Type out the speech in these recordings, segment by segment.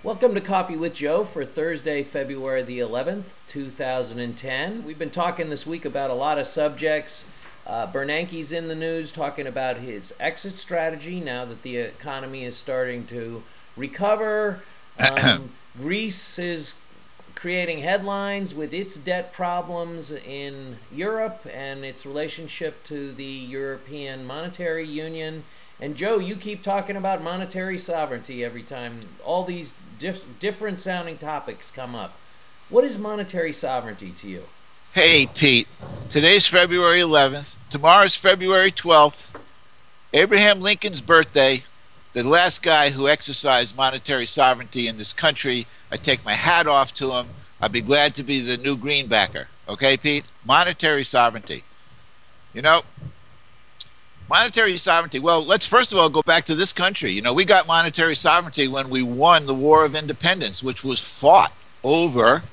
Welcome to Coffee with Joe for Thursday, February the 11th, 2010. We've been talking this week about a lot of subjects. Bernanke's in the news talking about his exit strategy now that the economy is starting to recover. Greece is creating headlines with its debt problems in Europe and its relationship to the European Monetary Union. And Joe, you keep talking about monetary sovereignty every time all these different sounding topics come up. What is monetary sovereignty to you? Hey, Pete. Today's February 11th. Tomorrow's February 12th. Abraham Lincoln's birthday. The last guy who exercised monetary sovereignty in this country. I take my hat off to him. I'd be glad to be the new greenbacker. Okay, Pete? Monetary sovereignty. You know, monetary sovereignty. Well, let's first of all go back to this country. You know, we got monetary sovereignty when we won the War of Independence, which was fought over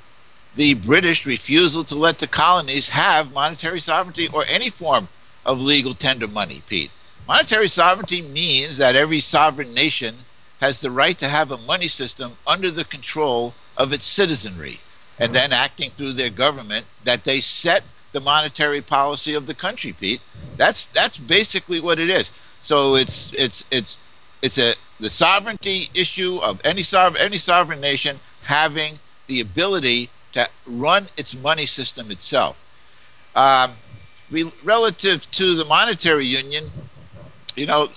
the British refusal to let the colonies have monetary sovereignty or any form of legal tender money, Pete. Monetary sovereignty means that every sovereign nation has the right to have a money system under the control of its citizenry, and then acting through their government that they set the monetary policy of the country, Pete. That's basically what it is. So it's the sovereignty issue of any sovereign nation having the ability to run its money system itself. Relative to the monetary union, you know,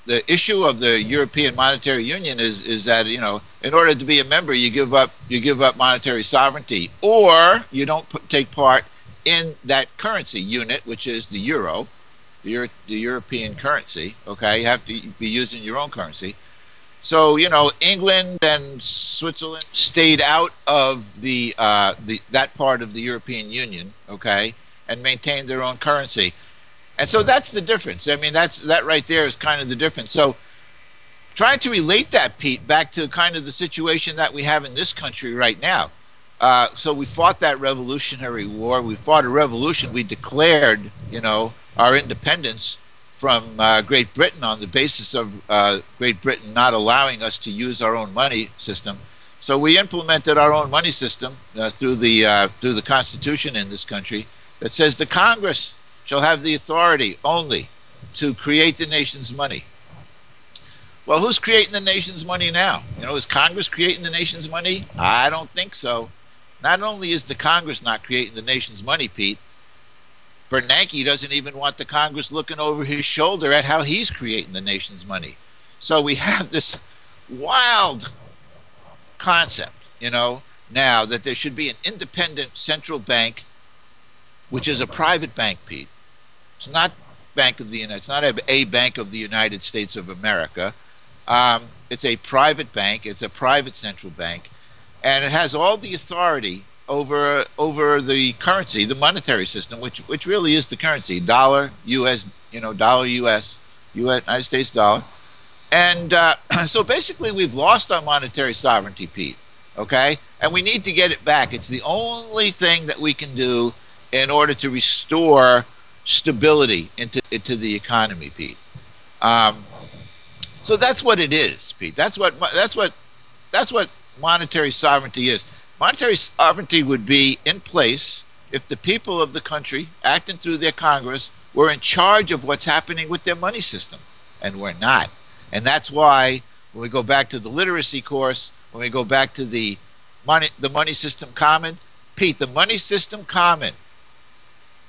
the issue of the European Monetary Union is that, you know, in order to be a member, you give up monetary sovereignty, or you don't take part in that currency unit, which is the euro, the European currency. Okay, you have to be using your own currency. So, you know, England and Switzerland stayed out of that part of the European Union, okay, and maintained their own currency. And so that's the difference. I mean, that right there is kind of the difference. So trying to relate that, Pete, back to kind of the situation that we have in this country right now. So we fought that Revolutionary War. We fought a revolution. We declared, you know, our independence from Great Britain on the basis of Great Britain not allowing us to use our own money system. So we implemented our own money system through the Constitution in this country that says the Congress shall have the authority only to create the nation's money. Well, who's creating the nation's money now? You know, is Congress creating the nation's money? I don't think so. Not only is the Congress not creating the nation's money, Pete, Bernanke doesn't even want the Congress looking over his shoulder at how he's creating the nation's money. So we have this wild concept, you know, now that there should be an independent central bank, which is a private bank, Pete. It's not it's not a Bank of the United States of America. It's a private bank. It's a private central bank, and it has all the authority over the currency, the monetary system, which really is the currency, dollar, U.S., you know, dollar, U.S., United States dollar. And so basically we've lost our monetary sovereignty, Pete, okay? And we need to get it back. It's the only thing that we can do in order to restore stability into the economy, Pete. So that's what it is, Pete. That's what monetary sovereignty is. Monetary sovereignty would be in place if the people of the country, acting through their Congress, were in charge of what's happening with their money system, and we're not. And that's why when we go back to the literacy course, when we go back to the money system common, Pete, the money system common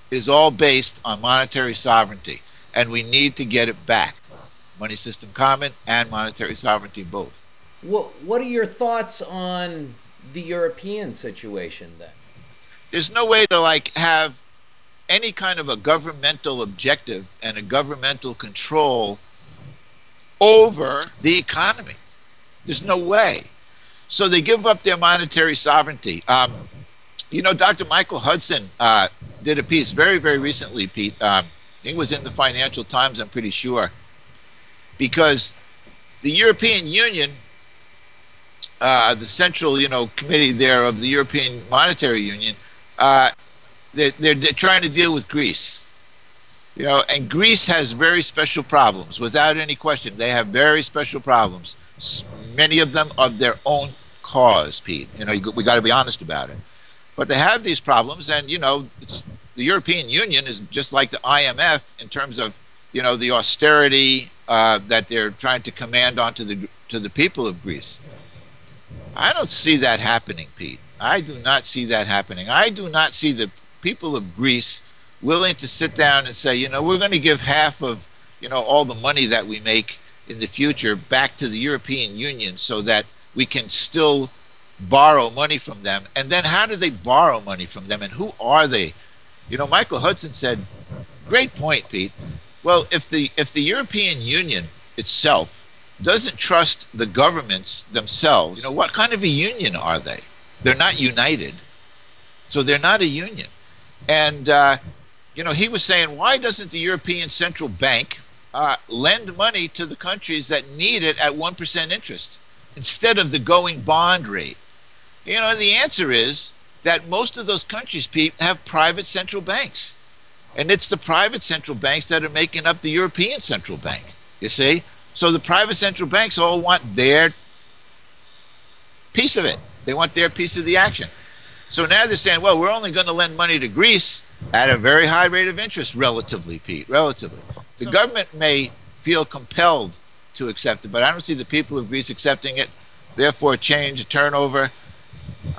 is all based on monetary sovereignty, and we need to get it back. Money system common and monetary sovereignty both. What are your thoughts on the European situation then? There's no way to like have any kind of a governmental objective and a governmental control over the economy. There's no way. So they give up their monetary sovereignty. You know, Dr. Michael Hudson did a piece very, very recently, Pete. It was in the Financial Times, I'm pretty sure, because the European Union, the central, you know, committee there of the European Monetary Union, they're trying to deal with Greece. You know, and Greece has very special problems, without any question. They have very special problems. Many of them of their own cause, Pete. You know, we got to be honest about it. But they have these problems, and you know, the European Union is just like the IMF in terms of, you know, the austerity that they're trying to command onto the people of Greece. I don't see that happening, Pete. I do not see that happening. I do not see the people of Greece willing to sit down and say, you know, we're going to give half of, you know, all the money that we make in the future back to the European Union so that we can still borrow money from them. And then how do they borrow money from them, and who are they? You know, Michael Hudson said, great point, Pete. Well, if the European Union itself doesn't trust the governments themselves, you know, what kind of a union are they? They're not united. So they're not a union. And, you know, he was saying, why doesn't the European Central Bank lend money to the countries that need it at 1% interest instead of the going bond rate? You know, the answer is that most of those countries, Pete, have private central banks. And it's the private central banks that are making up the European Central Bank, you see? So the private central banks all want their piece of it. They want their piece of the action. So now they're saying, well, we're only going to lend money to Greece at a very high rate of interest, relatively, Pete, relatively. The government may feel compelled to accept it, but I don't see the people of Greece accepting it. Therefore, change, turnover.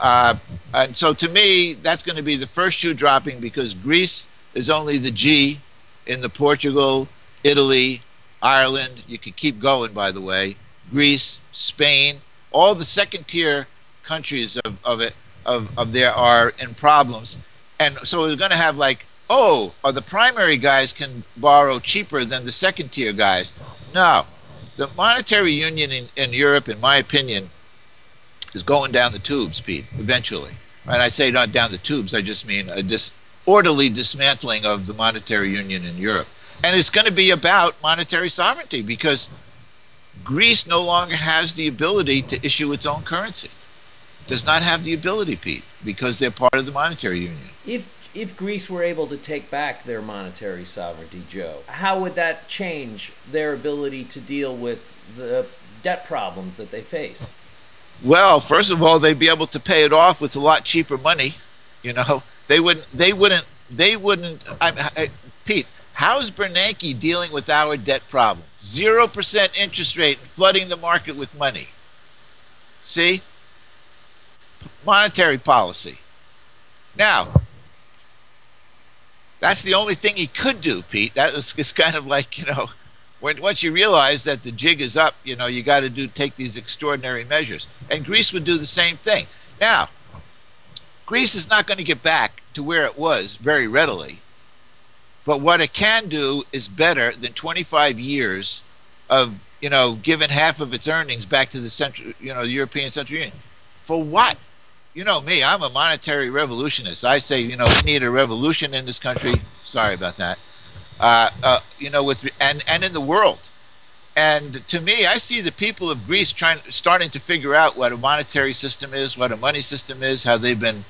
And so to me, that's going to be the first shoe dropping, because Greece is only the G in the Portugal, Italy, Ireland. You could keep going, by the way. Greece, Spain, all the second-tier countries of there are in problems. And so we're going to have like, oh, or the primary guys can borrow cheaper than the second-tier guys. No. The monetary union in Europe, in my opinion, is going down the tubes, Pete, eventually. And I say not down the tubes, I just mean a orderly dismantling of the monetary union in Europe. And it's going to be about monetary sovereignty, because Greece no longer has the ability to issue its own currency. Does not have the ability, Pete, because they're part of the monetary union. If Greece were able to take back their monetary sovereignty, Joe, how would that change their ability to deal with the debt problems that they face? Well, first of all, they'd be able to pay it off with a lot cheaper money. You know, they wouldn't. Pete, how's Bernanke dealing with our debt problem? 0% interest rate and flooding the market with money. See? Monetary policy. Now, that's the only thing he could do, Pete. It's kind of like, you know, once you realize that the jig is up, you know, you got to take these extraordinary measures. And Greece would do the same thing. Now, Greece is not going to get back to where it was very readily. But what it can do is better than 25 years of, you know, giving half of its earnings back to the the European Central Union. For what? You know me, I'm a monetary revolutionist. I say, you know, we need a revolution in this country. Sorry about that. You know, and in the world. And to me, I see the people of Greece starting to figure out what a monetary system is, what a money system is, how they've been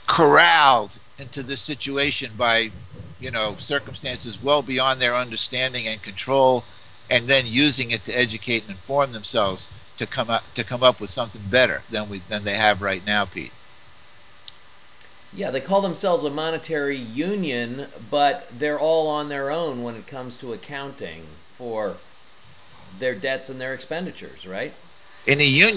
corralled into this situation by, you know, circumstances well beyond their understanding and control, and then using it to educate and inform themselves to come up with something better than they have right now, Pete. Yeah, they call themselves a monetary union, but they're all on their own when it comes to accounting for their debts and their expenditures, right? In a union,